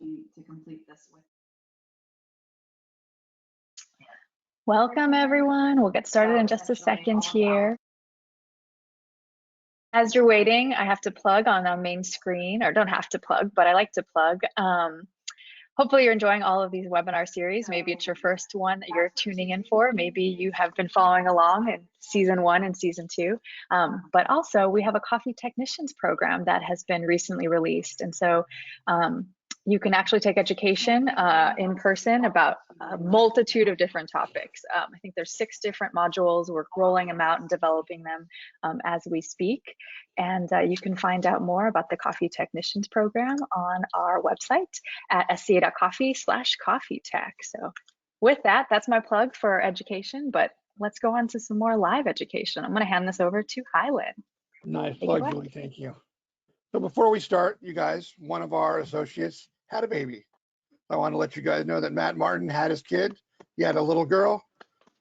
to complete this with. Welcome, everyone. We'll get started in just a second here. As you're waiting, I have to plug on our main screen, or don't have to plug, but I like to plug. Hopefully you're enjoying all of these webinar series. Maybe it's your first one that you're tuning in for. Maybe you have been following along in season 1 and season 2. But also we have a coffee technicians program that has been recently released. And so you can actually take education in person about a multitude of different topics. I think there's 6 different modules. We're rolling them out and developing them as we speak. And you can find out more about the Coffee Technicians program on our website at sca.coffee/coffeetech. So with that, that's my plug for education, but let's go on to some more live education. I'm gonna hand this over to Highland. Nice plug, Julie, thank you. So before we start, you guys, one of our associates had a baby. I want to let you guys know that Matt Martin had his kid. He had a little girl,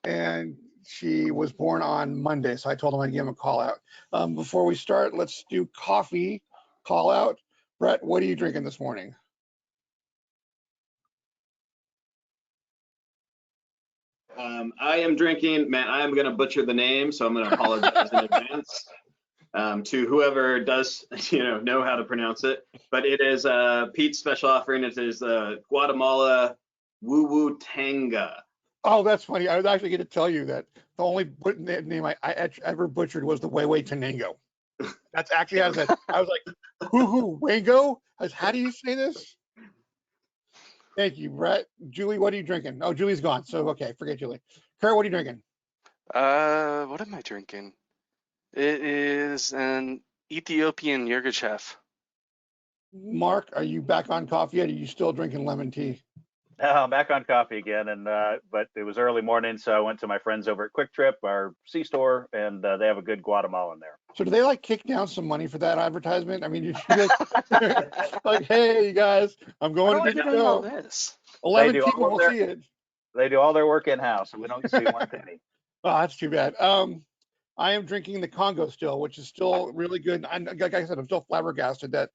and she was born on Monday. So I told him I'd give him a call out. Before we start, let's do coffee call out. Brett, what are you drinking this morning? I am drinking, man, I am going to butcher the name, so I'm going to apologize in advance to whoever does, know how to pronounce it. But it is Pete's special offering. It is Guatemala Woo Woo Tanga. Oh, that's funny. I was actually going to tell you that the only name I ever butchered was the Way Tango. That's actually how I said. I was like, hoo Wango? How do you say this? Thank you, Brett. Julie, what are you drinking? Oh, Julie's gone. So, okay, forget Julie. Kurt, what are you drinking? What am I drinking? It is an Ethiopian Yirgacheffe. Mark, are you back on coffee yet? Or are you still drinking lemon tea? No, I'm back on coffee again, and but it was early morning, so I went to my friends over at Quick Trip, our C-store, and they have a good Guatemalan there. So do they like kick down some money for that advertisement? I mean, you should like, hey, you guys, I'm going to do all this. 11 people will see it. They do all their work in-house, so we don't see one penny. Oh, that's too bad. I am drinking the Congo still, which is still really good. And like I said, I'm still flabbergasted that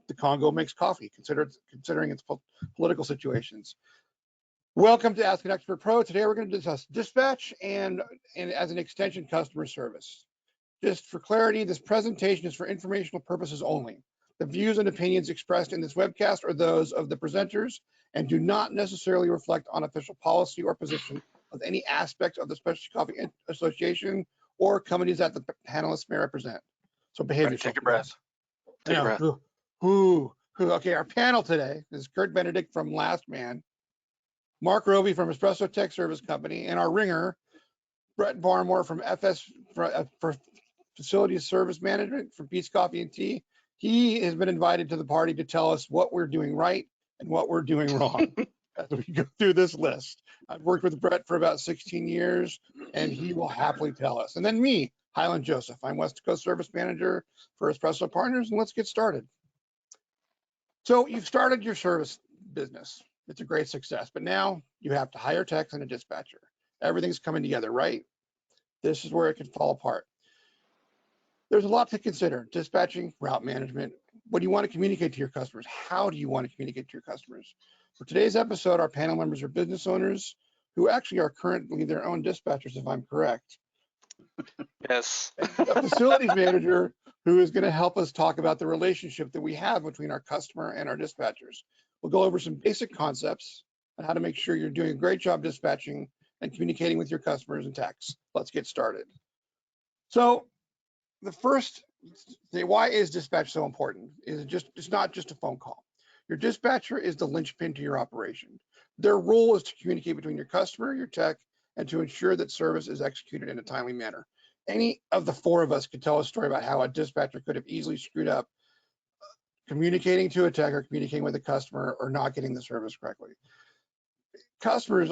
the Congo makes coffee, considering its political situations. Welcome to Ask an Expert Pro. Today we're going to discuss dispatch and as an extension, customer service. Just for clarity, this presentation is for informational purposes only. The views and opinions expressed in this webcast are those of the presenters and do not necessarily reflect on official policy or position of any aspect of the Specialty Coffee Association or companies that the panelists may represent. So behave yourself. Take a breath. Take a breath. Okay, our panel today is Kurt Benedict from Last Man, Mark Roby from Espresso Tech Service Company, and our ringer, Brett Barmore from for Facility Service Management from Pete's Coffee and Tea. He has been invited to the party to tell us what we're doing right and what we're doing wrong as we go through this list. I've worked with Brett for about 16 years, and he will happily tell us. And then me, Highland Joseph. I'm West Coast Service Manager for Espresso Partners, and let's get started. So you've started your service business. It's a great success, but now you have to hire techs and a dispatcher. Everything's coming together, right? This is where it can fall apart. There's a lot to consider: dispatching, route management. What do you want to communicate to your customers? How do you want to communicate to your customers? For today's episode, our panel members are business owners who actually are currently their own dispatchers, if I'm correct. Yes. A facilities manager who is going to help us talk about the relationship that we have between our customer and our dispatchers. We'll go over some basic concepts on how to make sure you're doing a great job dispatching and communicating with your customers and techs. Let's get started. So the first thing, why is dispatch so important? It's not just a phone call. Your dispatcher is the linchpin to your operation. Their role is to communicate between your customer, your tech, and to ensure that service is executed in a timely manner. Any of the 4 of us could tell a story about how a dispatcher could have easily screwed up communicating to a tech or communicating with a customer or not getting the service correctly. Customers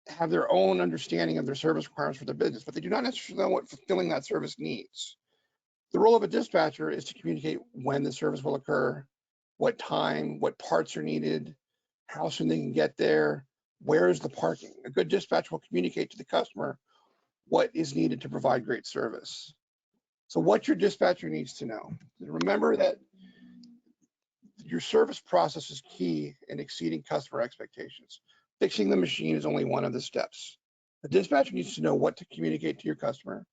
have their own understanding of their service requirements for their business, but they do not necessarily know what fulfilling that service needs. The role of a dispatcher is to communicate when the service will occur, what time, what parts are needed, how soon they can get there, where is the parking. A good dispatch will communicate to the customer what is needed to provide great service. So what your dispatcher needs to know. Remember that your service process is key in exceeding customer expectations. Fixing the machine is only one of the steps. The dispatcher needs to know what to communicate to your customer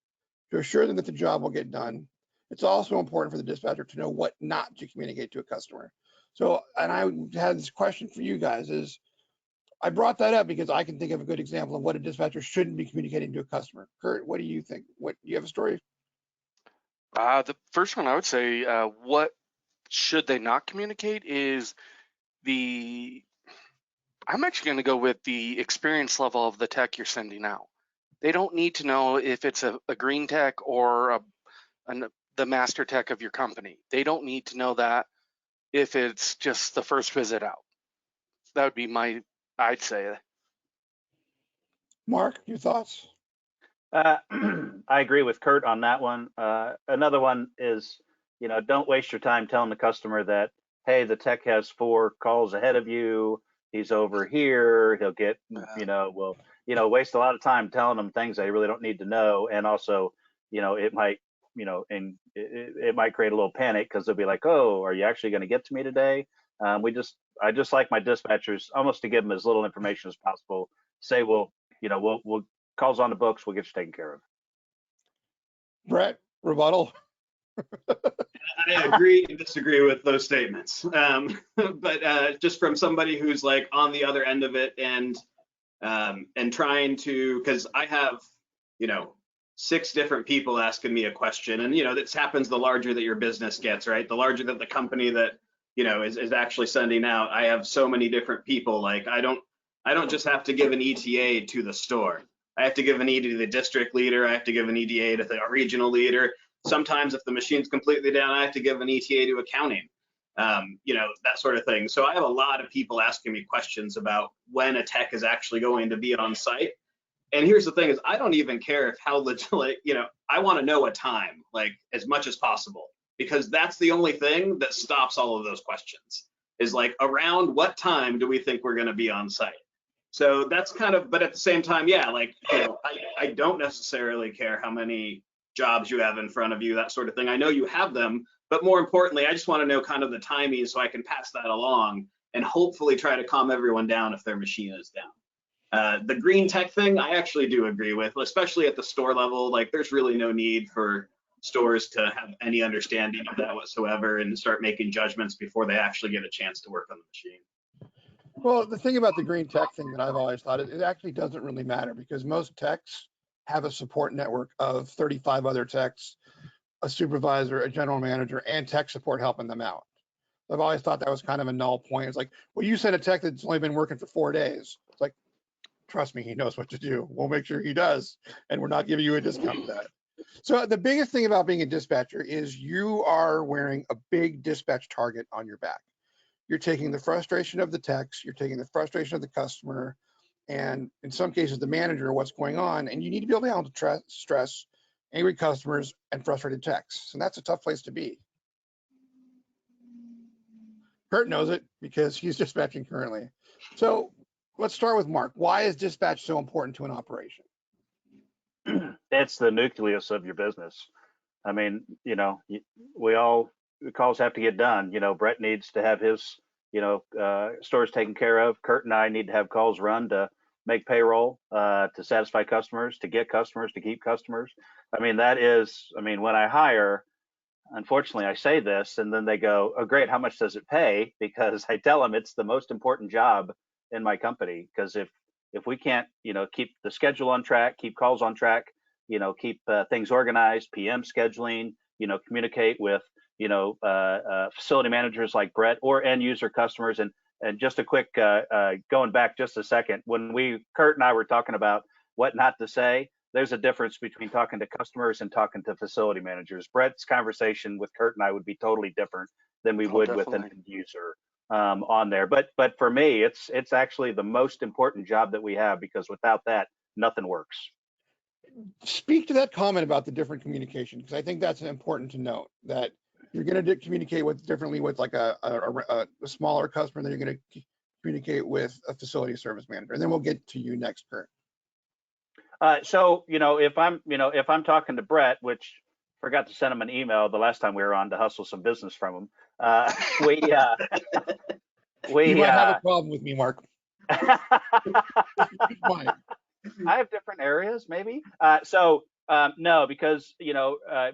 to assure them that the job will get done. It's also important for the dispatcher to know what not to communicate to a customer. So, and I had this question for you guys is, I brought that up because I can think of a good example of what a dispatcher shouldn't be communicating to a customer. Kurt, what do you think? What, you have a story? The first one I would say, what should they not communicate is I'm actually going to go with the experience level of the tech you're sending out. They don't need to know if it's a green tech or the master tech of your company. They don't need to know that if it's just the first visit out. That would be I'd say. Mark, your thoughts? I agree with Kurt on that one. Another one is, don't waste your time telling the customer that, hey, the tech has 4 calls ahead of you. He's over here. He'll get, waste a lot of time telling them things they really don't need to know. And also, it might, and it might create a little panic because they'll be like, oh, are you actually going to get to me today? I just like my dispatchers almost to give them as little information as possible. Say, well, we'll calls on the books, we'll get you taken care of. Brett, rebuttal. I agree and disagree with those statements. But just from somebody who's like on the other end of it and trying to, because I have, 6 different people asking me a question, and this happens the larger that your business gets, right? The larger that the company that is actually sending out. I have so many different people. Like I don't just have to give an ETA to the store. I have to give an ETA to the district leader. I have to give an ETA to the regional leader. Sometimes if the machine's completely down, I have to give an ETA to accounting, that sort of thing. So I have a lot of people asking me questions about when a tech is actually going to be on site. And here's the thing is I don't even care if how legit, I want to know a time, like as much as possible, because that's the only thing that stops all of those questions is like around what time do we think we're going to be on site? So that's kind of, but at the same time, yeah, like, I don't necessarily care how many jobs you have in front of you, that sort of thing. I know you have them, but more importantly, I just want to know kind of the timing so I can pass that along and hopefully try to calm everyone down if their machine is down. The green tech thing, I actually do agree with, especially at the store level. Like there's really no need for stores to have any understanding of that whatsoever and start making judgments before they actually get a chance to work on the machine. Well, the thing about the green tech thing that I've always thought, it actually doesn't really matter because most techs have a support network of 35 other techs, a supervisor, a general manager, and tech support helping them out. I've always thought that was kind of a null point. It's like, well, you sent a tech that's only been working for 4 days. It's like, trust me, he knows what to do. We'll make sure he does, and we're not giving you a discount for that. So the biggest thing about being a dispatcher is you are wearing a big dispatch target on your back. You're taking the frustration of the techs, you're taking the frustration of the customer, and in some cases the manager, what's going on, and you need to be able to handle stress, angry customers, and frustrated techs. And that's a tough place to be. Kurt knows it because he's dispatching currently. So let's start with Mark. Why is dispatch so important to an operation? It's the nucleus of your business. I mean, the calls have to get done. Brett needs to have his, stores taken care of. Kurt and I need to have calls run to make payroll, to satisfy customers, to get customers, to keep customers. I mean, when I hire, unfortunately, I say this and then they go, oh, great, how much does it pay? Because I tell them it's the most important job in my company. Because if we can't, keep the schedule on track, keep calls on track, keep things organized, PM scheduling, communicate with, facility managers like Brett or end user customers. And just a quick, going back just a second, when Kurt and I were talking about what not to say, there's a difference between talking to customers and talking to facility managers. Brett's conversation with Kurt and I would be totally different than we would with an end user on there. But for me, it's actually the most important job that we have, because without that, nothing works. Speak to that comment about the different communication, because I think that's important to note that you're going to communicate differently with like a smaller customer than you're going to communicate with a facility service manager. And then we'll get to you next, Kurt. So if I'm talking to Brett, which forgot to send him an email the last time we were on to hustle some business from him, We You might have a problem with me, Mark. Fine. I have different areas, maybe. No, because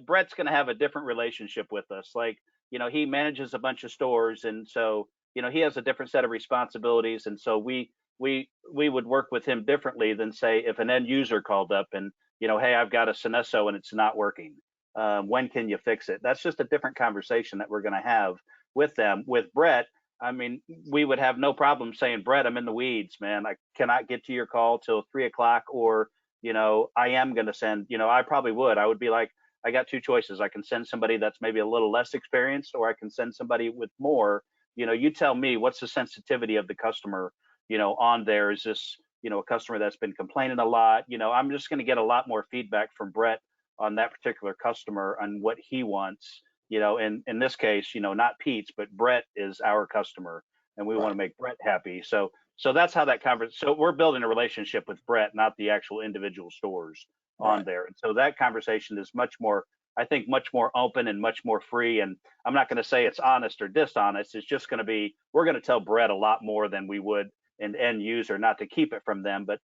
Brett's going to have a different relationship with us. Like, he manages a bunch of stores, and so he has a different set of responsibilities, and so we would work with him differently than, say, if an end user called up and hey, I've got a Synesso and it's not working. When can you fix it? That's just a different conversation that we're going to have with them. With Brett, I mean, we would have no problem saying, Brett, I'm in the weeds, man. I cannot get to your call till 3 o'clock, or, I am going to send, I probably would. I would be like, I got two choices. I can send somebody that's maybe a little less experienced, or I can send somebody with more. You tell me, what's the sensitivity of the customer, on there. Is this, a customer that's been complaining a lot? I'm just going to get a lot more feedback from Brett on that particular customer and what he wants. In this case, not Pete's, but Brett is our customer, and we want to make Brett happy. So that's how that conversation. So we're building a relationship with Brett, not the actual individual stores on there. And so that conversation is much more, I think, much more open and much more free. And I'm not going to say it's honest or dishonest. It's just going to be, we're going to tell Brett a lot more than we would an end user, not to keep it from them. But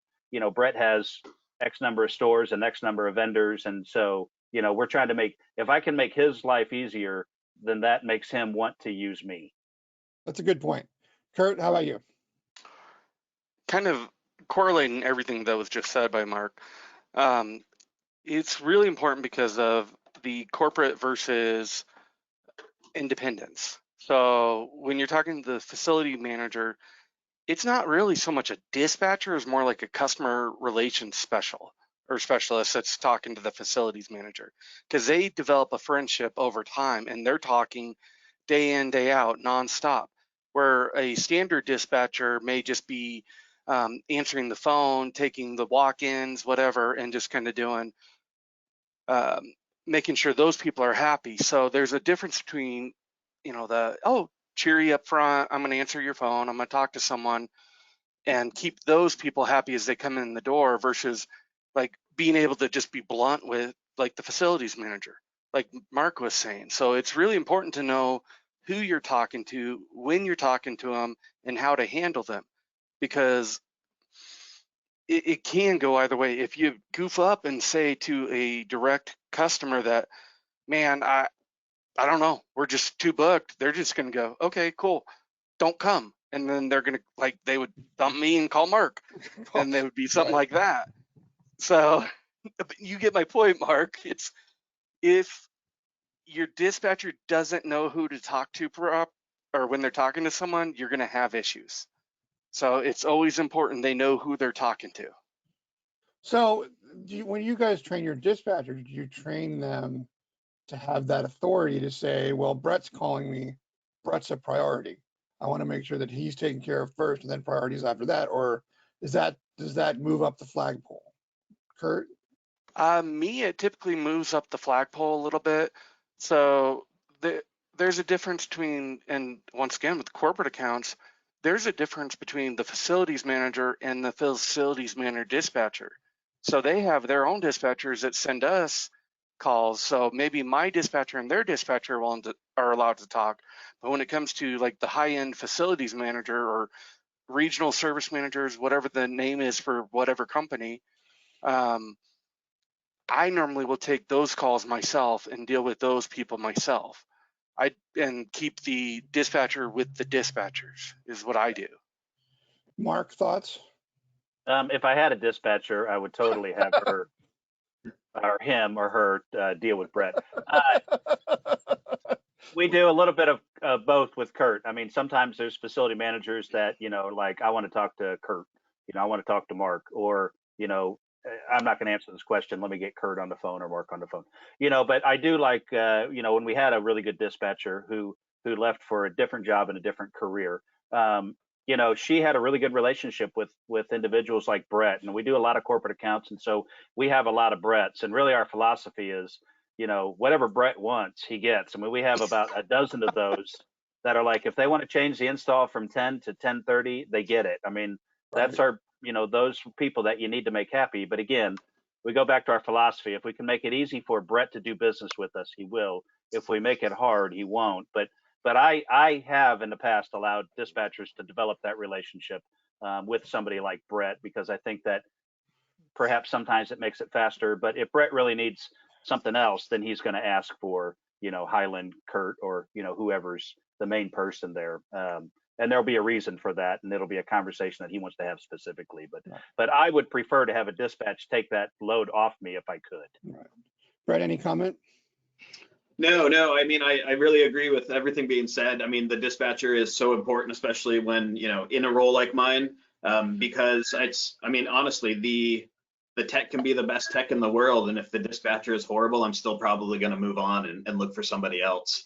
Brett has X number of stores and X number of vendors, and so we're trying to make, if I can make his life easier, then that makes him want to use me. That's a good point. Kurt, how about you? Kind of correlating everything that was just said by Mark. It's really important because of the corporate versus independence. So when you're talking to the facility manager, it's not really so much a dispatcher, it's more like a customer relations specialist that's talking to the facilities manager, because they develop a friendship over time and they're talking day in, day out, nonstop, where a standard dispatcher may just be answering the phone, taking the walk-ins, whatever, and just kind of doing, making sure those people are happy. So there's a difference between, cheery up front, I'm going to answer your phone, I'm going to talk to someone, and keep those people happy as they come in the door, versus like being able to just be blunt with like the facilities manager, like Mark was saying. So it's really important to know who you're talking to, when you're talking to them, and how to handle them, because it can go either way. If you goof up and say to a direct customer that, man, I don't know, we're just too booked, they're just going to go, okay, cool, don't come. And then they're going to, they would dump me and call Mark, and there would be something like that. So you get my point, Mark. It's, if your dispatcher doesn't know who to talk to or when they're talking to someone, you're going to have issues. So it's always important they know who they're talking to. So when you guys train your dispatchers, do you train them to have that authority to say, well, Brett's calling me, Brett's a priority, I want to make sure that he's taken care of first and then priorities after that? Or does that move up the flagpole? Kurt? It typically moves up the flagpole a little bit. So there's a difference between, and once again with corporate accounts, there's a difference between the facilities manager and the facilities manager dispatcher. So they have their own dispatchers that send us calls. So maybe my dispatcher and their dispatcher are allowed to talk. But when it comes to like the high-end facilities manager or regional service managers, whatever the name is for whatever company, I normally will take those calls myself and deal with those people myself. And keep the dispatcher with the dispatchers is what I do. Mark, thoughts? If I had a dispatcher, I would totally have her or him or her deal with Brett. We do a little bit of both with Kurt. I mean, sometimes there's facility managers that, like, I want to talk to Kurt, I want to talk to Mark, or, I'm not going to answer this question, let me get Kurt on the phone or Mark on the phone. But I do like, when we had a really good dispatcher who left for a different job and a different career, she had a really good relationship with individuals like Brett, and we do a lot of corporate accounts, and so we have a lot of Bretts, and really our philosophy is, whatever Brett wants, he gets. I mean, we have about a dozen of those that are like, if they want to change the install from 10 to 10:30, they get it. I mean, that's our, those people that you need to make happy. But again, we go back to our philosophy. If we can make it easy for Brett to do business with us, he will. If we make it hard, he won't. But But I have in the past allowed dispatchers to develop that relationship with somebody like Brett, because I think that perhaps sometimes it makes it faster. But if Brett really needs something else, then he's going to ask for, Highland, Kurt, or, whoever's the main person there. And there'll be a reason for that, and it'll be a conversation that he wants to have specifically. But I would prefer to have a dispatch take that load off me if I could. Right. Brett, any comment? No. I mean, I really agree with everything being said. I mean, the dispatcher is so important, especially when, in a role like mine, because honestly, the tech can be the best tech in the world. And if the dispatcher is horrible, I'm still probably going to move on and look for somebody else,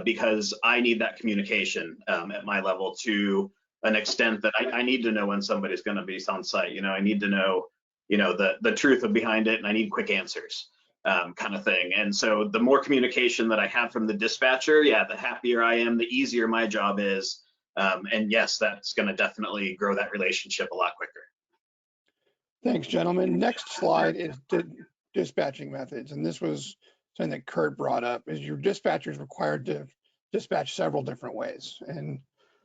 because I need that communication at my level to an extent that I need to know when somebody's going to be on site. I need to know, the truth behind it, and I need quick answers. Kind of thing. And so the more communication that I have from the dispatcher, the happier I am, the easier my job is. And yes, that's going to definitely grow that relationship a lot quicker. Thanks, gentlemen. Next slide is dispatching methods. And this was something that Kurt brought up, is your dispatcher is required to dispatch several different ways. And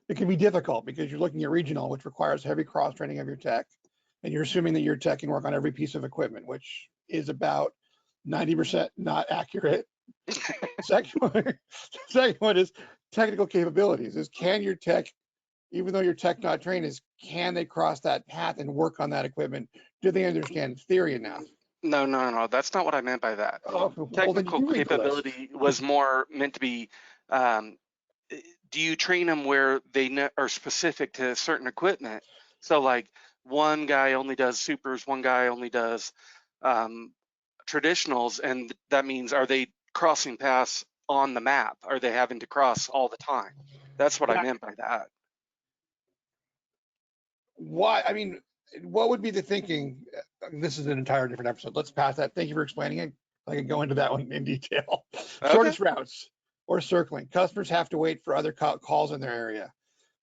it can be difficult because you're looking at regional, which requires heavy cross training of your tech. And you're assuming that your tech can work on every piece of equipment, which is about 90% not accurate. Second one is technical capabilities. Is can your tech, even though your tech not trained, can they cross that path and work on that equipment? Do they understand theory enough? No. That's not what I meant by that. Well, Technical capability was more meant to be, do you train them where they are specific to certain equipment? So like one guy only does supers, one guy only does traditionals, and that means, are they crossing paths on the map? Are they having to cross all the time? That's what I meant by that. Why? I mean, what would be the thinking? This is an entire different episode. Let's pass that. Thank you for explaining it. I can go into that one in detail. Okay. Shortest routes or circling. Customers have to wait for other calls in their area.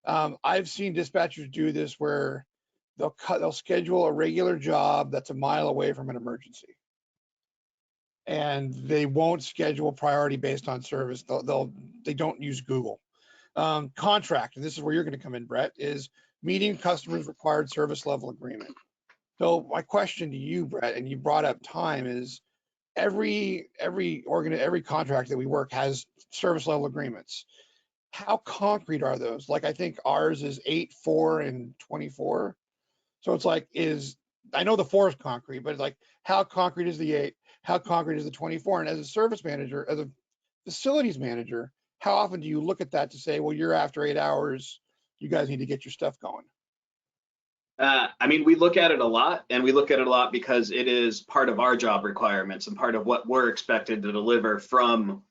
I've seen dispatchers do this where they'll schedule a regular job that's a mile away from an emergency, and they won't schedule priority based on service. They don't use Google. Contract, and this is where you're going to come in, Brett, is meeting customers' required service level agreement. So my question to you, Brett, and you brought up time, is every contract that we work has service level agreements. How concrete are those? Like, I think ours is 8, 4, and 24. So it's like, I know the 4 is concrete, but it's like, how concrete is the 8? How concrete is the 24? And as a service manager, as a facilities manager, how often do you look at that to say, well, you're after 8 hours, you guys need to get your stuff going? I mean, we look at it a lot, and we look at it a lot because it is part of our job requirements and part of what we're expected to deliver from,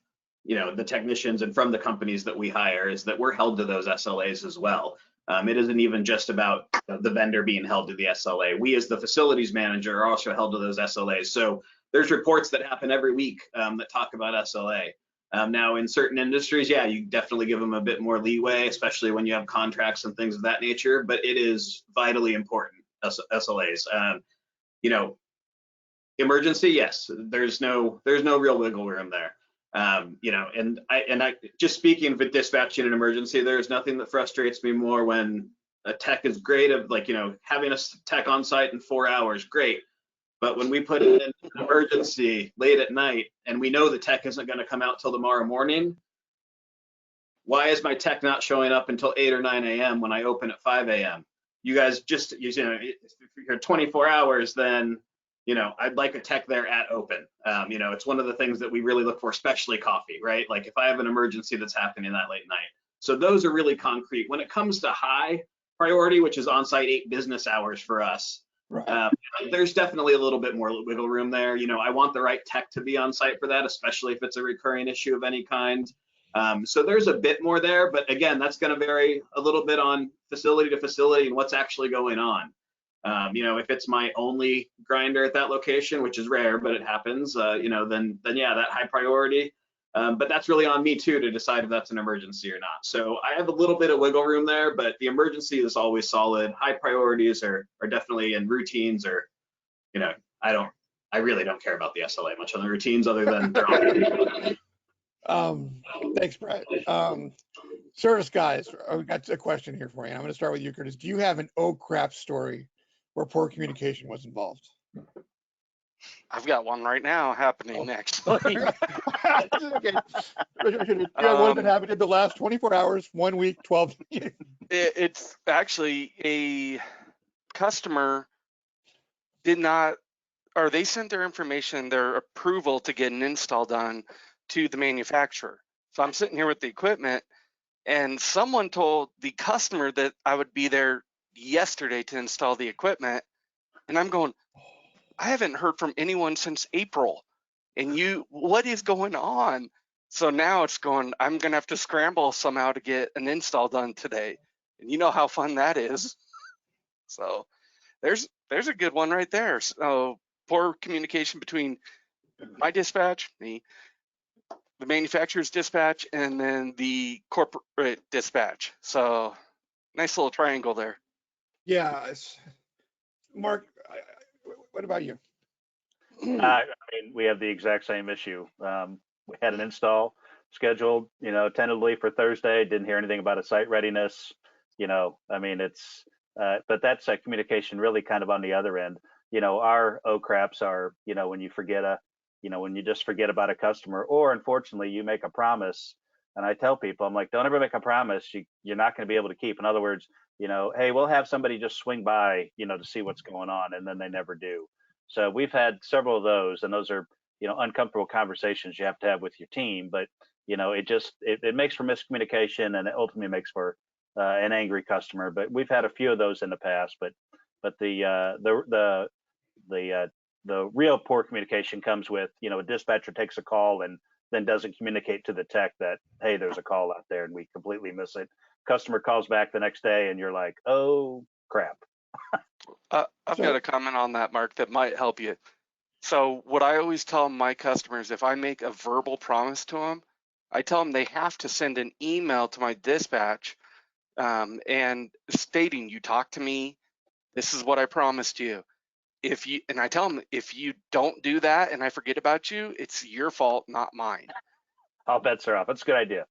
the technicians and from the companies that we hire, is that we're held to those SLAs as well. It isn't even just about the vendor being held to the SLA. We, as the facilities manager, are also held to those SLAs. So there's reports that happen every week that talk about SLA. Now, in certain industries, you definitely give them a bit more leeway, especially when you have contracts and things of that nature, but it is vitally important, SLAs. Emergency, yes, there's no real wiggle room there. And I just speaking for dispatching an emergency, there's nothing that frustrates me more when a tech is great of having a tech on site in 4 hours, great. But when we put it in an emergency late at night and we know the tech isn't going to come out till tomorrow morning, why is my tech not showing up until 8 or 9 a.m. when I open at 5 a.m.? You guys just, if you're 24 hours, then, I'd like a tech there at open. It's one of the things that we really look for, especially coffee, right? Like if I have an emergency that's happening that late night. So those are really concrete. When it comes to high priority, which is on-site 8 business hours for us, right. There's definitely a little bit more wiggle room there. I want the right tech to be on site for that, especially if it's a recurring issue of any kind. So there's a bit more there, but again, that's going to vary a little bit on facility to facility and what's actually going on. If it's my only grinder at that location, which is rare, but it happens, then that high priority. But that's really on me too to decide if that's an emergency or not. So I have a little bit of wiggle room there, but the emergency is always solid. High priorities are definitely in routines, or, I really don't care about the SLA much on the routines other than they're on. Thanks, Brett. Service guys, I've got a question here for you. I'm going to start with you, Curtis. Do you have an oh crap story where poor communication was involved? I've got one right now happening actually. Okay. You have one that happened in the last 24 hours, 1 week, 12 days. It's actually a customer did not, or they sent their information, their approval to get an install done to the manufacturer. So I'm sitting here with the equipment, and someone told the customer that I would be there yesterday to install the equipment. And I'm going, I haven't heard from anyone since April. And what is going on? So now it's going, I'm going to have to scramble somehow to get an install done today. And you know how fun that is. So there's a good one right there. So poor communication between my dispatch, me, the manufacturer's dispatch, and then the corporate dispatch. So nice little triangle there. Yeah. Mark, what about you? I mean, we have the exact same issue. We had an install scheduled, tentatively for Thursday. Didn't hear anything about a site readiness. I mean, it's, but that's communication really kind of on the other end. Our oh craps are, when you forget when you just forget about a customer, or unfortunately you make a promise. And I tell people, I'm like, don't ever make a promise you're not going to be able to keep. In other words, hey, we'll have somebody just swing by, to see what's going on, and then they never do. So we've had several of those, and those are, uncomfortable conversations you have to have with your team. But it makes for miscommunication, and it ultimately makes for an angry customer. But we've had a few of those in the past. But the real poor communication comes with, a dispatcher takes a call and then doesn't communicate to the tech that, hey, there's a call out there, and we completely miss it. Customer calls back the next day, and you're like, oh crap. I've got a comment on that, Mark, that might help you. So what I always tell my customers, if I make a verbal promise to them, I tell them they have to send an email to my dispatch and stating, you talked to me, this is what I promised you. And I tell them, if you don't do that and I forget about you, it's your fault, not mine. All bets are off. That's a good idea.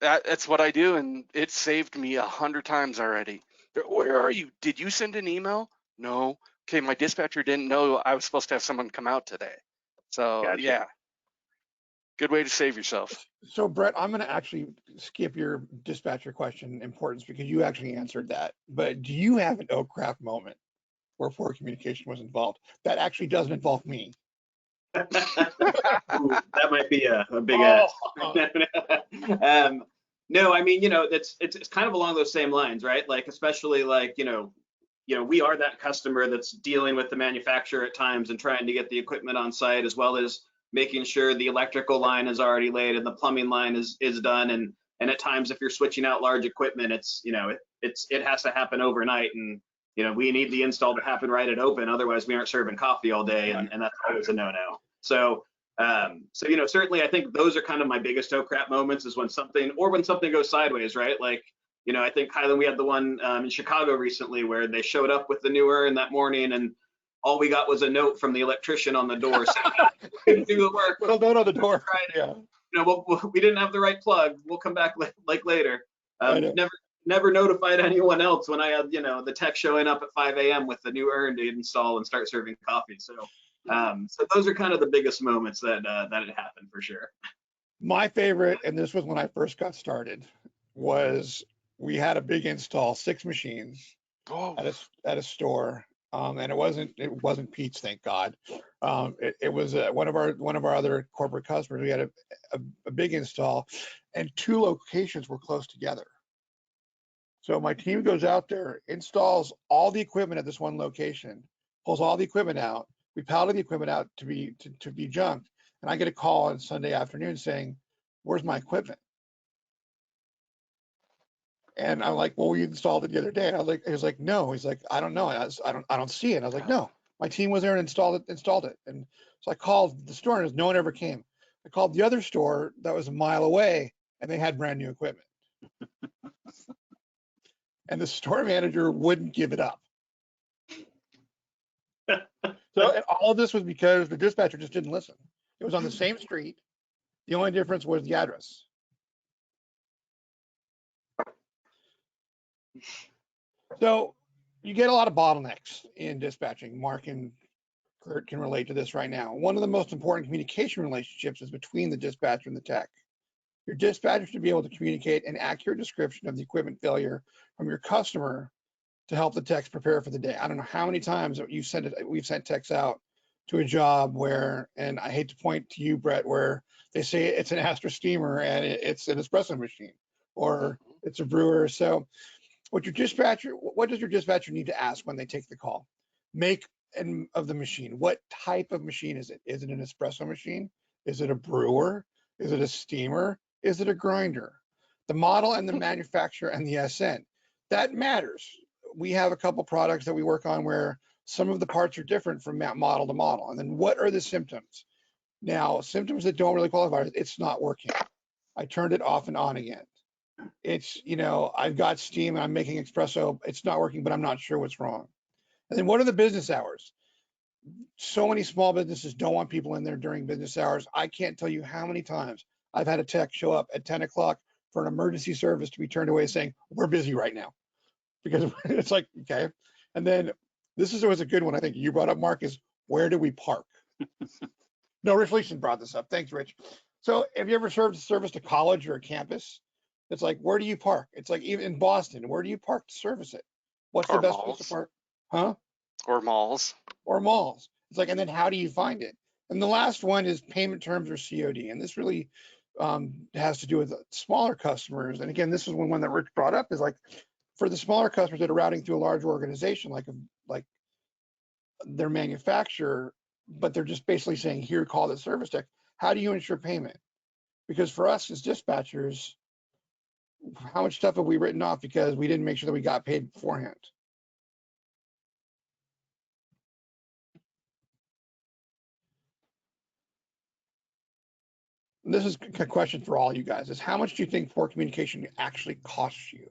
That's what I do, and it saved me 100 times already. Where are you? Did you send an email? No. Okay, my dispatcher didn't know I was supposed to have someone come out today. So Gotcha. Yeah, good way to save yourself. So Brett, I'm going to actually skip your dispatcher question importance because you actually answered that. But do you have an oh crap moment where poor communication was involved that actually doesn't involve me? Ooh, that might be a big ask. No, I mean, it's kind of along those same lines, right? Like, especially like, we are that customer that's dealing with the manufacturer at times and trying to get the equipment on site, as well as making sure the electrical line is already laid and the plumbing line is done. And at times, if you're switching out large equipment, it has to happen overnight, and we need the install to happen right at open. Otherwise, we aren't serving coffee all day, and that's always a no-no. So certainly I think those are kind of my biggest oh crap moments, is when something goes sideways, right? Like, I think, Kylan, we had the one in Chicago recently where they showed up with the new urn that morning, and all we got was a note from the electrician on the door saying, couldn't do the work. Little note on the door. Yeah. We didn't have the right plug. We'll come back like later. Never notified anyone else when I had, the tech showing up at 5 a.m. with the new urn to install and start serving coffee. So those are kind of the biggest moments that had happened for sure. My favorite, and this was when I first got started, was we had a big install, 6 machines at a store, and it wasn't Pete's, thank God. It was one of our other corporate customers. We had a big install, and 2 locations were close together. So my team goes out there, installs all the equipment at this one location, pulls all the equipment out. We pallet the equipment out to be junked, and I get a call on Sunday afternoon saying, "Where's my equipment?" And I'm like, "Well, we installed it the other day." And he was like, "No." He's like, "I don't know. I don't see it." And I was like, "No, my team was there and installed it." And so I called the store, and no one ever came. I called the other store that was a mile away, and they had brand new equipment. And the store manager wouldn't give it up. So all of this was because the dispatcher just didn't listen. It was on the same street. The only difference was the address. So you get a lot of bottlenecks in dispatching. Mark and Kurt can relate to this right now. One of the most important communication relationships is between the dispatcher and the tech. Your dispatcher should be able to communicate an accurate description of the equipment failure from your customer to help the techs prepare for the day. I don't know how many times we've sent techs out to a job where, and I hate to point to you, Brett, where they say it's an Astra steamer and it's an espresso machine, or it's a brewer. So what does your dispatcher need to ask when they take the call? Make of the machine. What type of machine is it? Is it an espresso machine? Is it a brewer? Is it a steamer? Is it a grinder? The model and the manufacturer and the SN. That matters. We have a couple products that we work on where some of the parts are different from model to model. And then what are the symptoms? Now, symptoms that don't really qualify, it's not working. I turned it off and on again. It's, I've got steam and I'm making espresso. It's not working, but I'm not sure what's wrong. And then what are the business hours? So many small businesses don't want people in there during business hours. I can't tell you how many times I've had a tech show up at 10 o'clock for an emergency service to be turned away saying, we're busy right now. Because it's like, okay. And then this is always a good one I think you brought up, Mark, is where do we park? No, Rich Leeson brought this up. Thanks, Rich. So have you ever served a service to college or a campus? It's like, where do you park? It's like even in Boston, where do you park to service it? What's the best place to park? Huh? Or malls. Or malls. It's like, and then how do you find it? And the last one is payment terms or COD. And this really has to do with smaller customers. And again, this is one that Rich brought up is like, for the smaller customers that are routing through a large organization, like their manufacturer, but they're just basically saying, here, call the service tech. How do you ensure payment? Because for us as dispatchers, how much stuff have we written off because we didn't make sure that we got paid beforehand? And this is a question for all you guys, is how much do you think poor communication actually costs you?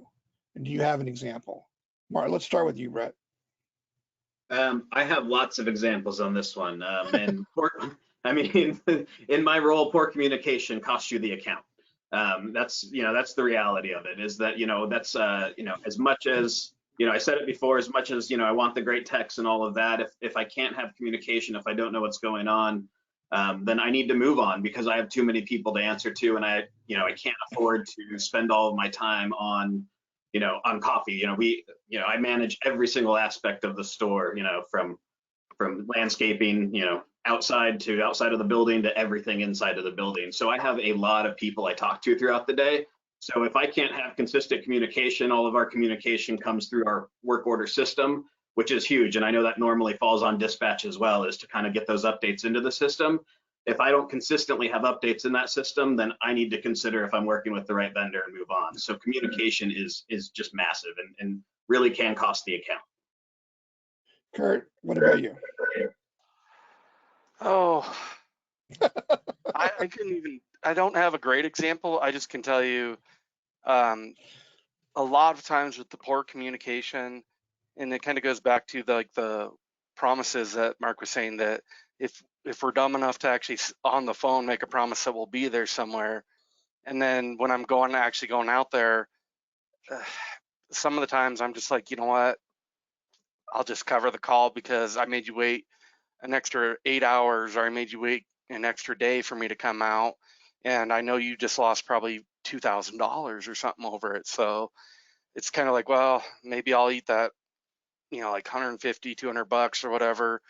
And do you have an example? Mark, let's start with you, Brett. I have lots of examples on this one. In my role, poor communication costs you the account. That's the reality of it, is that, that's, as much as, I said it before, as much as, I want the great techs and all of that, if I can't have communication, if I don't know what's going on, then I need to move on because I have too many people to answer to, and I can't afford to spend all of my time on coffee. I manage every single aspect of the store, from landscaping, outside of the building to everything inside of the building. So I have a lot of people I talk to throughout the day. So if I can't have consistent communication, all of our communication comes through our work order system, which is huge. And I know that normally falls on dispatch as well, is to kind of get those updates into the system. If I don't consistently have updates in that system, then I need to consider if I'm working with the right vendor and move on. So communication is just massive and really can cost the account. Kurt, what about you? Oh, I don't have a great example. I just can tell you a lot of times with the poor communication, and it kind of goes back to the promises that Mark was saying, that if we're dumb enough to actually on the phone make a promise that we'll be there somewhere, and then when I'm actually going out there, some of the times I'm just like, you know what, I'll just cover the call because I made you wait an extra 8 hours, or I made you wait an extra day for me to come out, and I know you just lost probably $2,000 or something over it. So it's kind of like, well, maybe I'll eat that, like 150, $200 or whatever,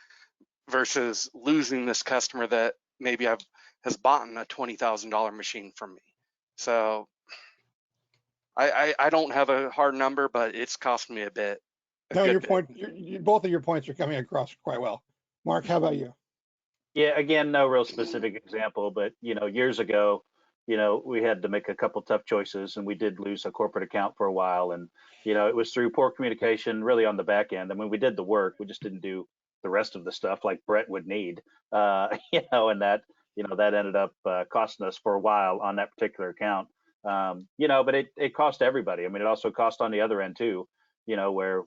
versus losing this customer that maybe has bought a $20,000 machine from me. So I don't have a hard number, but it's cost me a bit. No, your point, both of your points are coming across quite well. Mark, how about you? Yeah, again, no real specific example, but years ago, we had to make a couple tough choices, and we did lose a corporate account for a while, and it was through poor communication, really on the back end. I mean, we did the work, we just didn't do the rest of the stuff like Brett would need, and that that ended up costing us for a while on that particular account. But it cost everybody. I mean, it also cost on the other end too. Where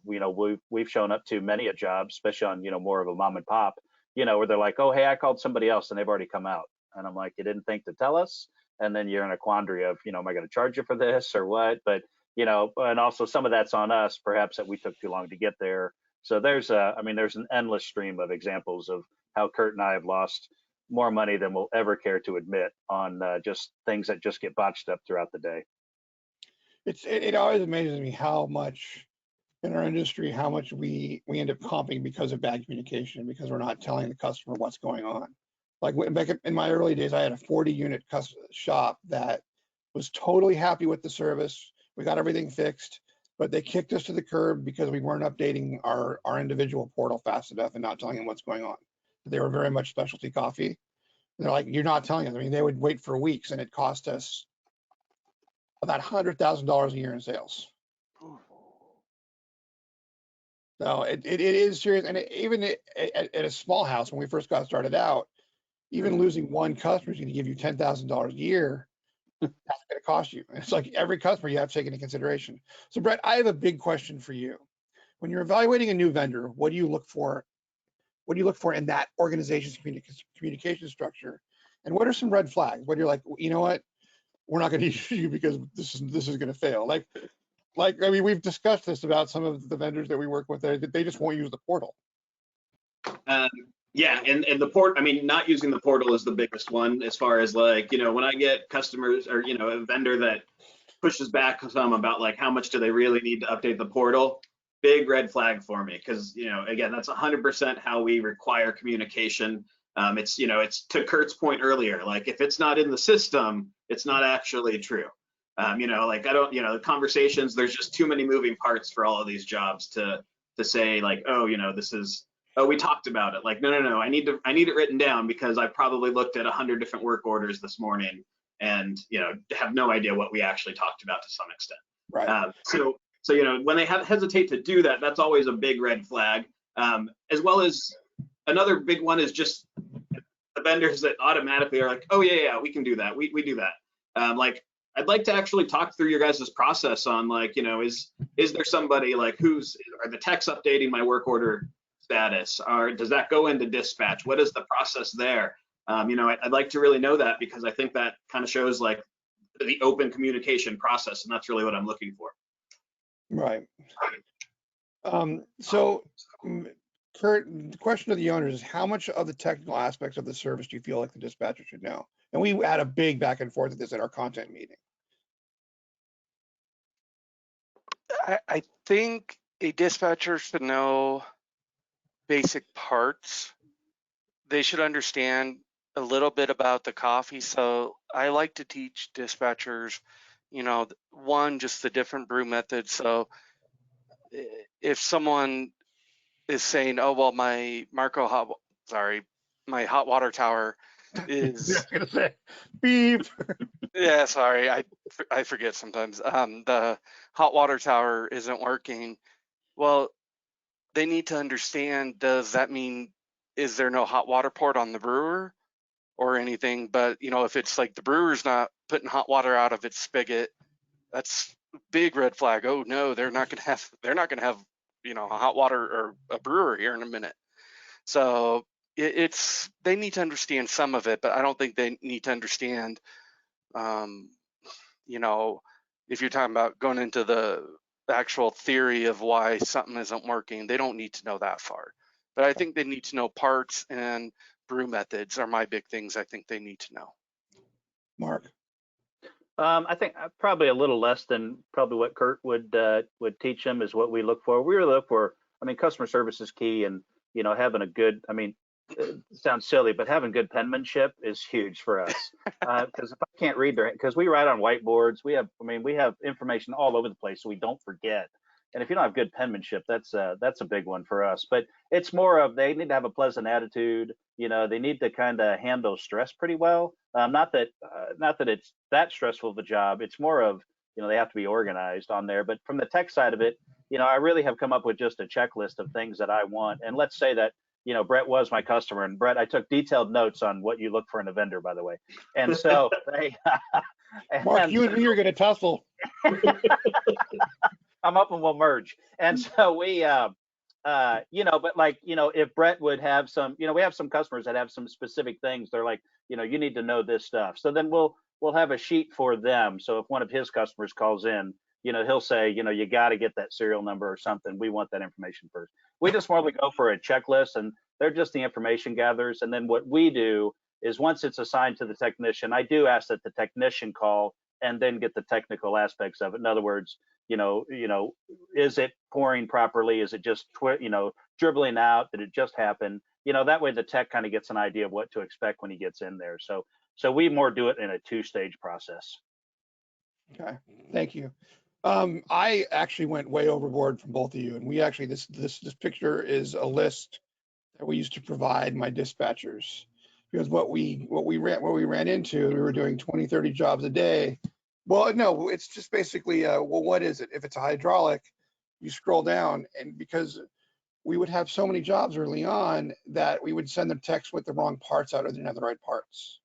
we've shown up to many a job, especially on more of a mom and pop, where they're like, oh, hey, I called somebody else and they've already come out. And I'm like, you didn't think to tell us? And then you're in a quandary of, am I going to charge you for this or what? But, and also some of that's on us, perhaps, that we took too long to get there. So there's an endless stream of examples of how Kurt and I have lost more money than we'll ever care to admit on just things that just get botched up throughout the day. It always amazes me how much in our industry, how much we end up comping because of bad communication, because we're not telling the customer what's going on. Like back in my early days, I had a 40-unit shop that was totally happy with the service. We got everything fixed, but they kicked us to the curb because we weren't updating our individual portal fast enough and not telling them what's going on. They were very much specialty coffee. And they're like, you're not telling us. I mean, they would wait for weeks, and it cost us about $100,000 a year in sales. So it is serious. And even at a small house, when we first got started out, even losing one customer is going to give you $10,000 a year. That's going to cost you. And it's like every customer you have to take into consideration. So Brett, I have a big question for you. When you're evaluating a new vendor, what do you look for? What do you look for in that organization's communication structure? And what are some red flags? What you're like, you know what? We're not going to use you because this is going to fail. Like, I mean, we've discussed this about some of the vendors that we work with. They just won't use the portal. Yeah, and the port, I mean, not using the portal is the biggest one as far as like, when I get customers or, a vendor that pushes back some about like how much do they really need to update the portal, big red flag for me. Because, again, that's 100% how we require communication. It's to Kurt's point earlier, like if it's not in the system, it's not actually true. Like I don't, the conversations, there's just too many moving parts for all of these jobs to say like, oh, this is, oh, we talked about it. Like, no, I need it written down because I probably looked at 100 different work orders this morning and, have no idea what we actually talked about to some extent. Right. So when they hesitate to do that, that's always a big red flag. As well as another big one is just the vendors that automatically are like, oh yeah, we can do that. We do that. Like, I'd like to actually talk through your guys' process on like, is there somebody like are the techs updating my work order status, or does that go into dispatch? What is the process there? I'd like to really know that because I think that kind of shows like the open communication process, and that's really what I'm looking for. Right. So Kurt, the question to the owners is how much of the technical aspects of the service do you feel like the dispatcher should know? And we had a big back and forth with this at our content meeting. I think a dispatcher should know basic parts. They should understand a little bit about the coffee. So I like to teach dispatchers, one, just the different brew methods. So if someone is saying, oh, well, my hot water tower is, Yeah, I was gonna say, beep. yeah, sorry, I forget sometimes. The hot water tower isn't working. Well, they need to understand, does that mean, is there no hot water port on the brewer or anything? But, if it's like the brewer's not putting hot water out of its spigot, that's a big red flag. Oh no, they're not gonna have a hot water or a brewer here in a minute. So they need to understand some of it, but I don't think they need to understand, if you're talking about going into the actual theory of why something isn't working, they don't need to know that far. But I think they need to know parts and brew methods are my big things I think they need to know. Mark. I think probably a little less than probably what Kurt would teach them is what we look for. We really look for, customer service is key, and having a good, it sounds silly, but having good penmanship is huge for us. Because if I can't read because we write on whiteboards, we have information all over the place, so we don't forget. And if you don't have good penmanship, that's a big one for us. But it's more of they need to have a pleasant attitude. They need to kind of handle stress pretty well. Not that it's that stressful of a job. It's more of they have to be organized on there. But from the tech side of it, I really have come up with just a checklist of things that I want. And let's say that Brett was my customer, and Brett, I took detailed notes on what you look for in a vendor, by the way. And so Mark, you and me are going to tussle. I'm up and we'll merge. And so we, but like, if Brett would have some, we have some customers that have some specific things. They're like, you know, you need to know this stuff. So then we'll have a sheet for them. So if one of his customers calls in, you know, he'll say, you know, you got to get that serial number or something. We want that information first. We just normally go for a checklist, and they're just the information gatherers. And then what we do is once it's assigned to the technician, I do ask that the technician call and then get the technical aspects of it. In other words, you know, is it pouring properly? Is it just, dribbling out? Did it just happen? You know, that way the tech kind of gets an idea of what to expect when he gets in there. So we more do it in a two-stage process. Okay, thank you. I actually went way overboard from both of you, and we actually, this picture is a list that we used to provide my dispatchers, because what we ran into, we were doing 20, 30 jobs a day. Well, no, it's just basically, well, what is it? If it's a hydraulic, you scroll down, and because we would have so many jobs early on that we would send them texts with the wrong parts out, or they didn't have the right parts.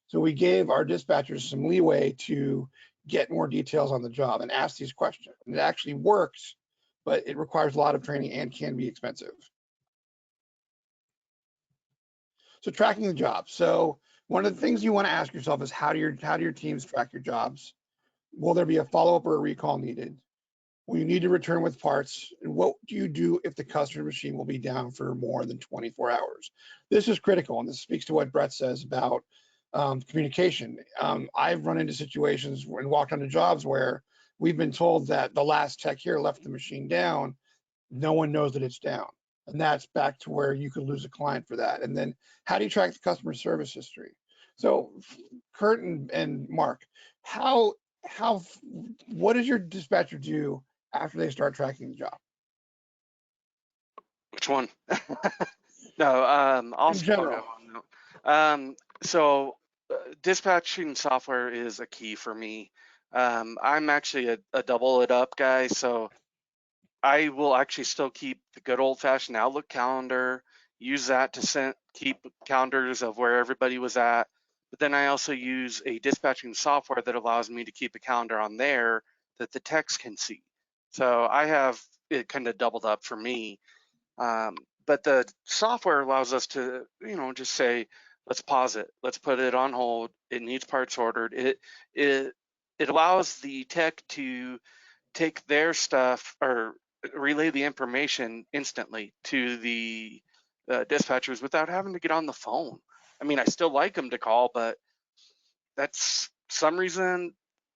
So we gave our dispatchers some leeway to get more details on the job and ask these questions. And it actually works, but it requires a lot of training and can be expensive. So tracking the job. So one of the things you want to ask yourself is, how do your teams track your jobs? Will there be a follow-up or a recall needed? Will you need to return with parts? And what do you do if the customer machine will be down for more than 24 hours? This is critical, and this speaks to what Brett says about communication. I've run into situations and walked onto jobs where we've been told that the last tech here left the machine down. No one knows that it's down. And that's back to where you could lose a client for that. And then how do you track the customer service history? So Kurt and Mark, what does your dispatcher do after they start tracking the job? Which one? No, I'll In general. So dispatching software is a key for me. I'm actually a double it up guy, so I will actually still keep the good old fashioned Outlook calendar, use that to keep calendars of where everybody was at. But then I also use a dispatching software that allows me to keep a calendar on there that the techs can see. So I have it kind of doubled up for me. But the software allows us to, just say, let's pause it. Let's put it on hold. It needs parts ordered. It allows the tech to take their stuff or relay the information instantly to the dispatchers without having to get on the phone. I mean, I still like them to call, but that's some reason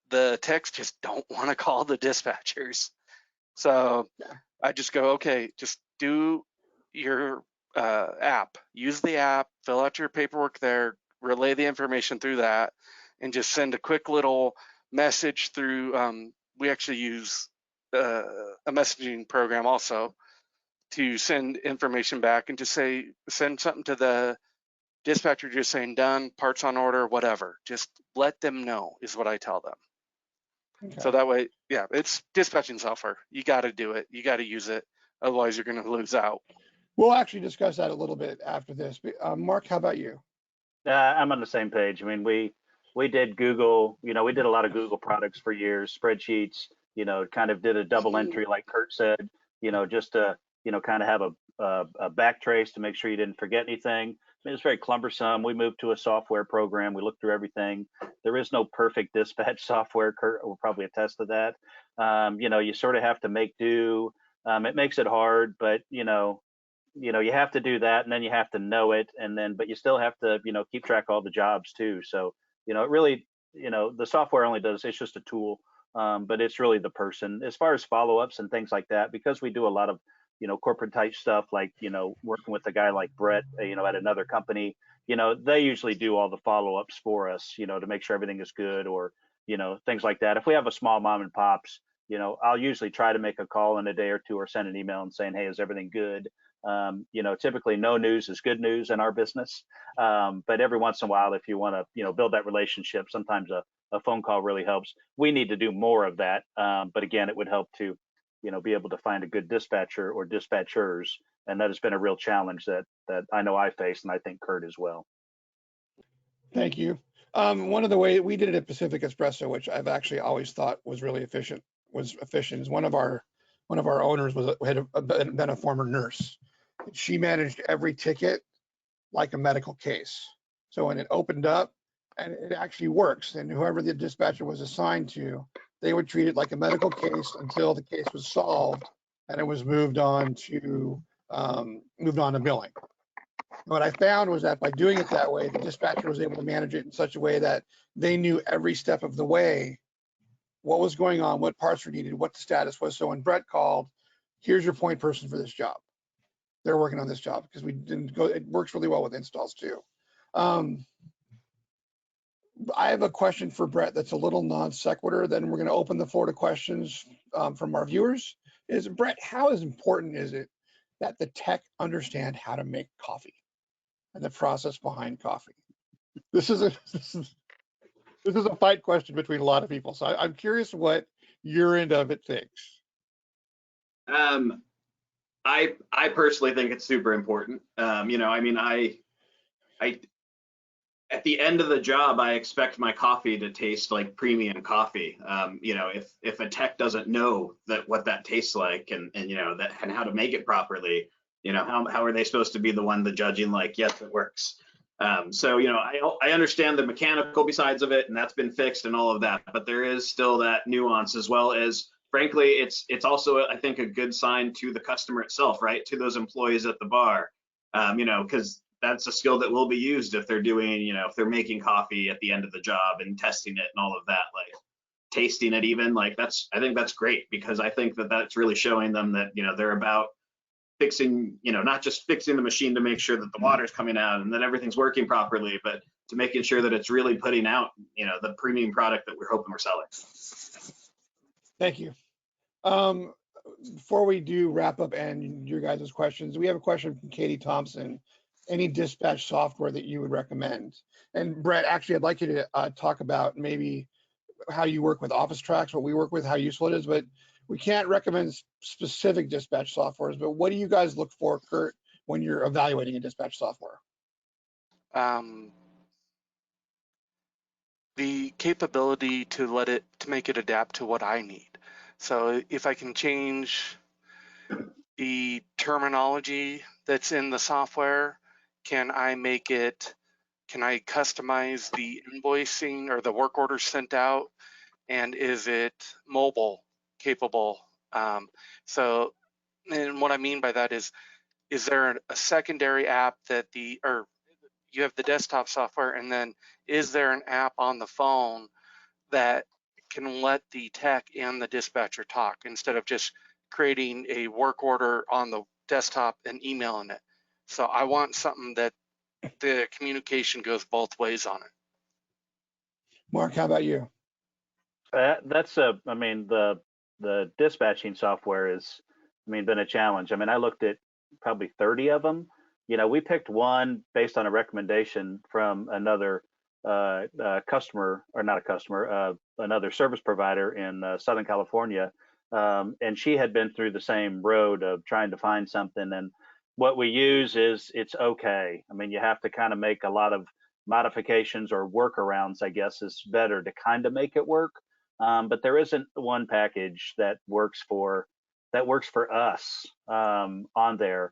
the techs just don't want to call the dispatchers. So I just go, okay, just do your app, use the app, fill out your paperwork there, relay the information through that, and just send a quick little message through. We actually use a messaging program also to send information back and just send something to the dispatcher just saying done, parts on order, whatever. Just let them know is what I tell them. Okay. So that way, yeah, it's dispatching software. You got to do it. You got to use it. Otherwise, you're going to lose out. We'll actually discuss that a little bit after this. But, Mark, how about you? I'm on the same page. I mean, we did Google, we did a lot of Google products for years, spreadsheets, kind of did a double entry, like Kurt said, just to, kind of have a back trace to make sure you didn't forget anything. I mean, it's very cumbersome. We moved to a software program. We looked through everything. There is no perfect dispatch software. Kurt will probably attest to that. You sort of have to make do. It makes it hard, but you have to do that, and then you have to know it, but you still have to keep track of all the jobs too. So it really, the software only does, it's just a tool, but it's really the person. As far as follow-ups and things like that, because we do a lot of corporate type stuff, like working with a guy like Brett, at another company, they usually do all the follow-ups for us, to make sure everything is good, or things like that. If we have a small mom and pops, I'll usually try to make a call in a day or two, or send an email and saying, hey, is everything good? Typically no news is good news in our business. But every once in a while, if you want to, build that relationship, sometimes a phone call really helps. We need to do more of that. But again, it would help to, be able to find a good dispatcher or dispatchers. And that has been a real challenge that I know I faced, and I think Kurt as well. Thank you. One of the ways we did it at Pacific Espresso, which I've actually always thought was really efficient, is one of our owners had been a former nurse. She managed every ticket like a medical case. So when it opened up, and it actually works, and whoever the dispatcher was assigned to, they would treat it like a medical case until the case was solved and it was moved on to billing. What I found was that by doing it that way, the dispatcher was able to manage it in such a way that they knew every step of the way what was going on, what parts were needed, what the status was. So when Brett called, here's your point person for this job. They're working on this job because we didn't go, it works really well with installs too. I have a question for Brett that's a little non sequitur. Then we're going to open the floor to questions from our viewers. Brett, how important is it that the tech understand how to make coffee and the process behind coffee? This is a fight question between a lot of people. So I'm curious what your end of it thinks. I personally think it's super important. You know, I mean, I at the end of the job, I expect my coffee to taste like premium coffee. You know, if a tech doesn't know what that tastes like and you know that and how to make it properly, you know, how are they supposed to be the one judging like, yes, it works. So you know, I understand the mechanical sides of it, and that's been fixed and all of that, but there is still that nuance, as well as, frankly, it's also, I think, a good sign to the customer itself, right, to those employees at the bar, you know, because that's a skill that will be used if they're doing, you know, if they're making coffee at the end of the job and testing it and all of that, like tasting it even, like I think that's great, because I think that's really showing them that, you know, they're about fixing, you know, not just fixing the machine to make sure that the water's coming out and that everything's working properly, but to making sure that it's really putting out, you know, the premium product that we're hoping we're selling. Thank you. Before we do wrap up and your guys' questions, we have a question from Katie Thompson. Any dispatch software that you would recommend? And Brett, actually, I'd like you to talk about maybe how you work with Office Tracks, what we work with, how useful it is, but we can't recommend specific dispatch softwares. But what do you guys look for, Kurt, when you're evaluating a dispatch software? The capability to make it adapt to what I need. So if I can change the terminology that's in the software, can I customize the invoicing or the work order sent out, and is it mobile capable? So, and what I mean by that is there a secondary app that or you have the desktop software, and then is there an app on the phone that can let the tech and the dispatcher talk instead of just creating a work order on the desktop and emailing it? So I want something that the communication goes both ways on it. Mark, how about you? I mean, the dispatching software is, I mean, been a challenge. I mean, I looked at probably 30 of them. You know, we picked one based on a recommendation from another customer, or not a customer, another service provider in Southern California. And she had been through the same road of trying to find something. And what we use it's okay. I mean, you have to kind of make a lot of modifications or workarounds, I guess is better, to kind of make it work. But there isn't one package that works for us on there.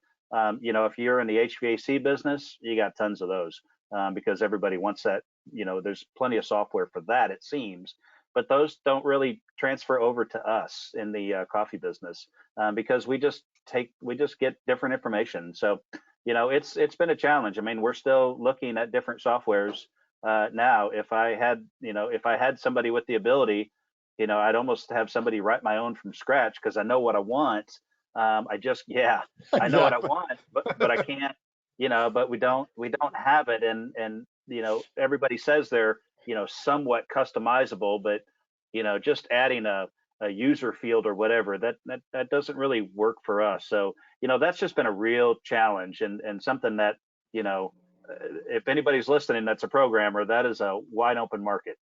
You know, if you're in the HVAC business, you got tons of those because everybody wants that. You know, there's plenty of software for that, it seems, but those don't really transfer over to us in the coffee business because we just get different information. So, you know, it's been a challenge. I mean, we're still looking at different softwares now. If I had somebody with the ability, you know, I'd almost have somebody write my own from scratch because I know what I want. I know what I want, but I can't, you know, but we don't have it. And, you know, everybody says they're, you know, somewhat customizable, but, you know, just adding a user field or whatever, that doesn't really work for us. So, you know, that's just been a real challenge and something that, you know, if anybody's listening, that's a programmer, that is a wide open market.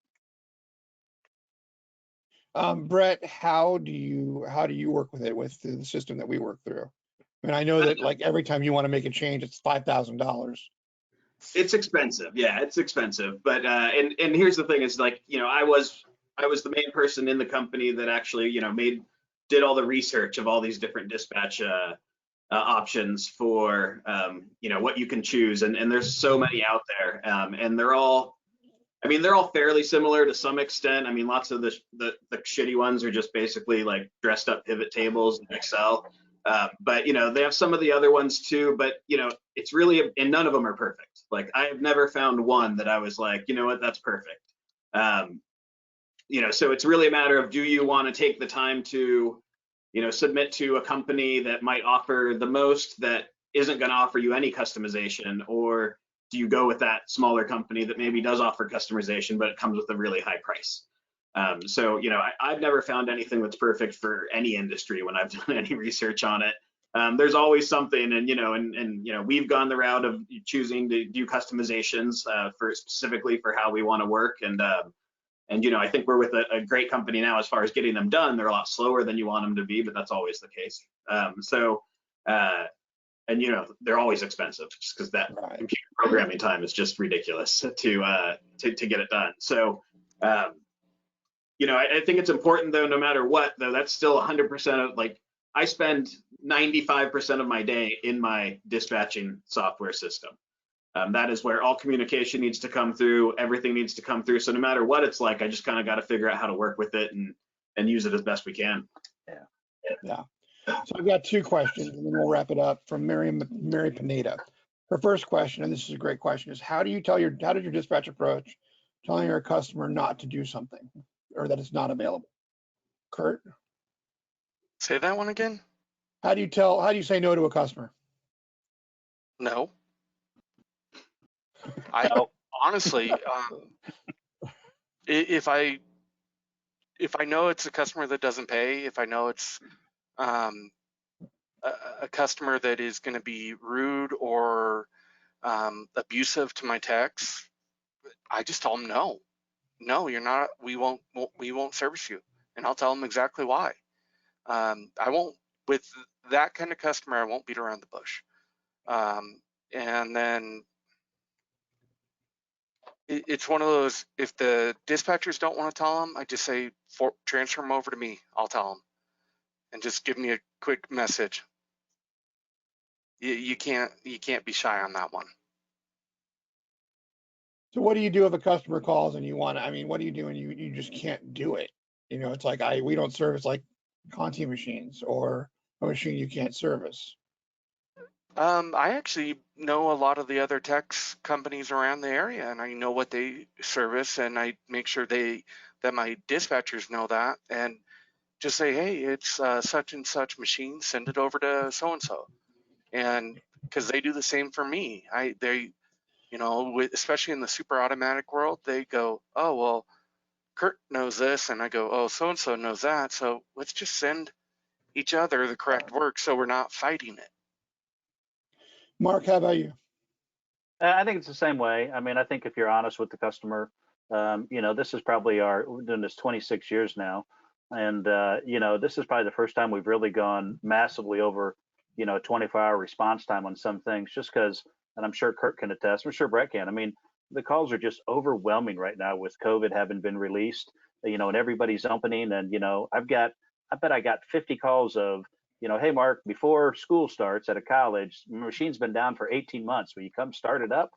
Brett, how do you work with it with the system that we work through? I mean, I know that like every time you want to make a change, it's $5,000. It's expensive. Yeah, it's expensive. But and here's the thing is, like, you know, I was the main person in the company that actually, you know, did all the research of all these different dispatch options for what you can choose, and there's so many out there, and they're all fairly similar to some extent. I mean, lots of the shitty ones are just basically like dressed up pivot tables in Excel, but they have some of the other ones too, but it's really, and none of them are perfect. Like, I have never found one that I was like, you know what, that's perfect. So it's really a matter of, do you want to take the time to submit to a company that might offer the most that isn't going to offer you any customization, or do you go with that smaller company that maybe does offer customization, but it comes with a really high price? I've never found anything that's perfect for any industry when I've done any research on it. There's always something, and we've gone the route of choosing to do customizations for specifically for how we want to work, and I think we're with a great company now as far as getting them done. They're a lot slower than you want them to be, but that's always the case. They're always expensive just because that computer programming time is just ridiculous to get it done. So, I think it's important though, no matter what, though, that's still 100% of, like, I spend 95% of my day in my dispatching software system. That is where all communication needs to come through, everything needs to come through. So no matter what it's like, I just kind of got to figure out how to work with it and use it as best we can. Yeah. So I've got two questions, and then we'll wrap it up, from Mary Pineda. Her first question, and this is a great question, is how did your dispatch approach telling your customer not to do something or that it's not available? Kurt? Say that one again. How do you say no to a customer? No. I honestly, if I know it's a customer that doesn't pay, if I know it's a customer that is going to be rude or abusive to my techs, I just tell them no, you're not. We won't service you, and I'll tell them exactly why. I won't, with that kind of customer, I won't beat around the bush. And then it's one of those, if the dispatchers don't want to tell them, I just say, transfer them over to me. I'll tell them, and just give me a quick message. You can't be shy on that one. So what do you do if a customer calls and what do you do and you just can't do it? It's like, we don't service like Conti machines or a machine you can't service. I actually know a lot of the other techs companies around the area, and I know what they service, and I make sure that my dispatchers know that, and just say, hey, it's such and such machine, send it over to so and so, and because they do the same for me. Especially in the super automatic world, they go, oh well, Kurt knows this, and I go, oh, so and so knows that, so let's just send each other the correct work so we're not fighting it. Mark, how about you? I think it's the same way. I mean, I think if you're honest with the customer, this is probably we're doing this 26 years now. And, this is probably the first time we've really gone massively over, 24-hour response time on some things, just because, and I'm sure Kurt can attest, I'm sure Brett can. I mean, the calls are just overwhelming right now with COVID having been released, and everybody's opening. And, I bet I got 50 calls of, hey, Mark, before school starts at a college, the machine's been down for 18 months. Will you come start it up?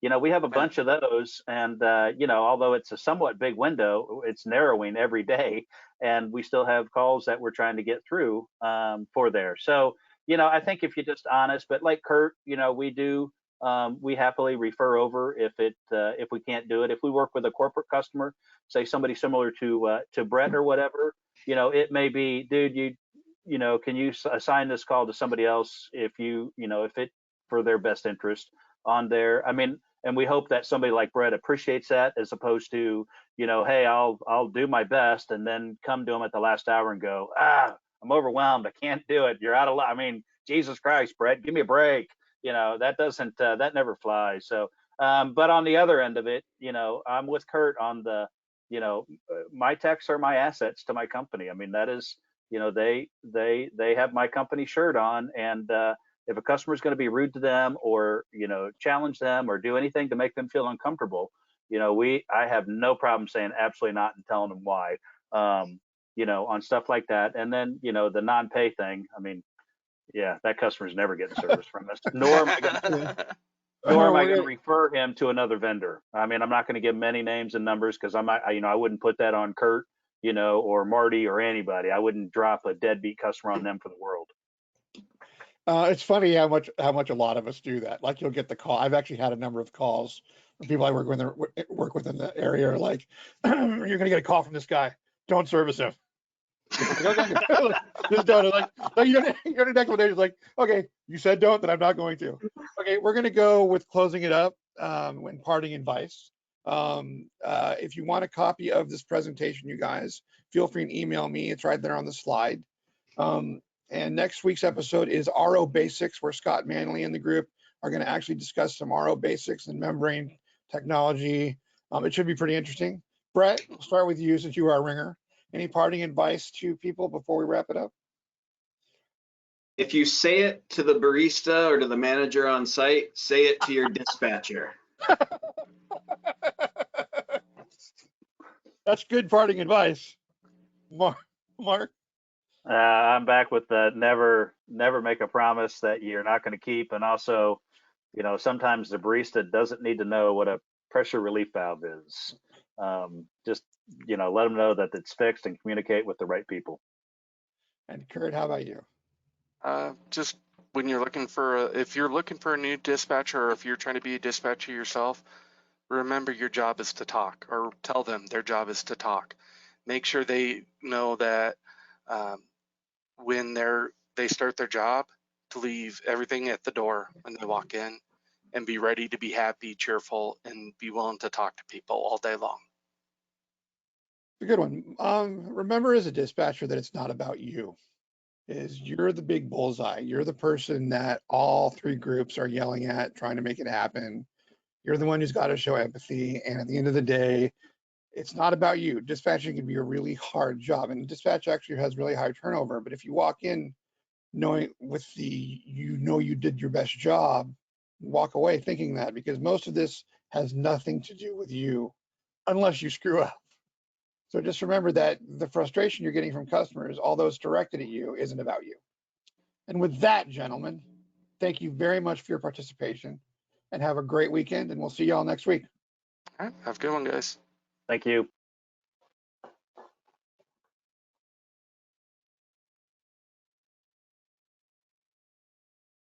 We have a bunch of those. And, although it's a somewhat big window, it's narrowing every day. And we still have calls that we're trying to get through for there. So, I think if you're just honest, but like Kurt, we happily refer over if we can't do it. If we work with a corporate customer, say somebody similar to Brett or whatever, it may be, dude, can you assign this call to somebody else if it for their best interest on there? I mean, and we hope that somebody like Brett appreciates that, as opposed to, hey, I'll do my best, and then come to them at the last hour and go, I'm overwhelmed, I can't do it. You're out of luck. I mean, Jesus Christ, Brett, give me a break. That never flies. So, but on the other end of it, I'm with Kurt on the, my techs are my assets to my company. I mean, that is, they have my company shirt on, and if a customer is going to be rude to them or challenge them or do anything to make them feel uncomfortable, I have no problem saying absolutely not and telling them why, on stuff like that. And then the non-pay thing, I mean, Yeah, that customer's never getting service from us. Nor am I going to refer him to another vendor. I mean, I'm not going to give many names and numbers because I wouldn't put that on Kurt, or Marty or anybody. I wouldn't drop a deadbeat customer on them for the world. It's funny how much a lot of us do that. Like, you'll get the call. I've actually had a number of calls from people I work with in the area are like, "You're going to get a call from this guy. Don't service him." Like, okay, just don't. Like, you're going to declaration like, okay, you said don't, then I'm not going to. Okay, we're going to go with closing it up when parting advice. If you want a copy of this presentation, you guys, feel free and email me. It's right there on the slide. And next week's episode is RO Basics, where Scott Manley and the group are going to actually discuss some RO basics and membrane technology. It should be pretty interesting. Brett, we'll start with you since you are a ringer. Any parting advice to people before we wrap it up? If you say it to the barista or to the manager on site, say it to your dispatcher. That's good parting advice. Mark? I'm back with the never make a promise that you're not going to keep. And also, sometimes the barista doesn't need to know what a pressure relief valve is. Just, let them know that it's fixed and communicate with the right people. And Kurt, how about you? Just when you're looking if you're looking for a new dispatcher, or if you're trying to be a dispatcher yourself, remember your job is to talk, or tell them their job is to talk. Make sure they know that when they start their job, to leave everything at the door when they walk in, and be ready to be happy, cheerful, and be willing to talk to people all day long. A good one. Remember as a dispatcher that it's not about you. You're the big bullseye. You're the person that all three groups are yelling at, trying to make it happen. You're the one who's got to show empathy. And at the end of the day, it's not about you. Dispatching can be a really hard job, and dispatch actually has really high turnover. But if you walk in knowing you did your best job, walk away thinking that, because most of this has nothing to do with you unless you screw up. So just remember that the frustration you're getting from customers, although it's directed at you, isn't about you. And with that, gentlemen, thank you very much for your participation, and have a great weekend, and we'll see y'all next week. All right, have a good one, guys. Thank you.